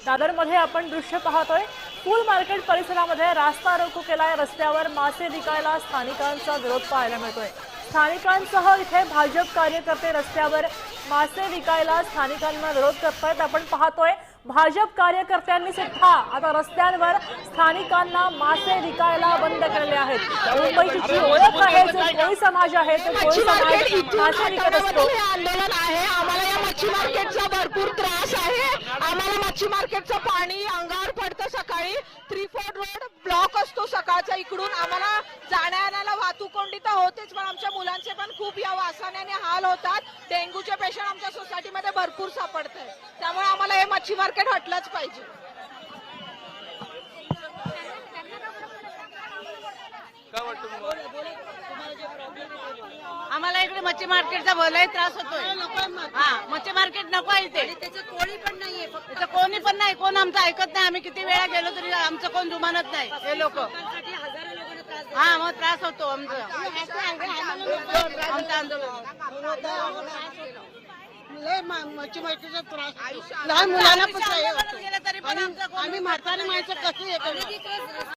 दादरमध्ये आपण दृश्य पाहतोय। फूल मार्केट परिसरामध्ये रास्ता रोको केलाय। रस्त्यावर मासे विकायला स्थानिकांचा विरोध पाहायला मिळतोय। स्थानिकांसह इथे भाजप कार्यकर्ते रस्त्यावर मासे विकायला स्थानिकांना विरोध करतायत। आपण पाहतोय भाजप कार्यकर्त्यांनी सुद्धा आता रस्त्यांवर स्थानिकांना मासे विकायला बंद केलेले आहेत। मुंबईची जी ओळख आहे, जो कोळी समाज आहे, तो कोळी समाज मासे विकत असतो। आंदोलन आहे। आम्हाला या मच्छी मार्केटचा भरपूर त्रास आहे। आम्हाला मच्छी मार्केटचं पाणी अंगावर पडतं। सकाळी 3-4 रोड ब्लॉक असतो सकाळचा। इकडून आम्हाला जाण्या येण्याला वाहतूक कोंडी तर होतेच, पण आमच्या मुलांचे पण खूप या वासाने हाल होतात। डेंग्यूचे पेशंट आमच्या सोसायटीमध्ये भरपूर सापडतात, त्यामुळे आम्हाला हे मच्छी मार्केट हटलंच पाहिजे। आम्हाला इकडे मच्छी मार्केटचा बोलाय त्रास होतोय। मच्छी मार्केट नको आहे इथे। त्याचं कोणी पण नाहीये, त्याचं कोणी पण नाही, कोण आमचं ऐकत नाही। आम्ही किती वेळा गेलो तरी आमचं कोण जुमानत नाही। हे लोक मग त्रास होतो आमचं आंदोलन। मच्छी मार्केटचा त्रास लहान मुलांना पण आम्ही म्हातारी माणसं कसं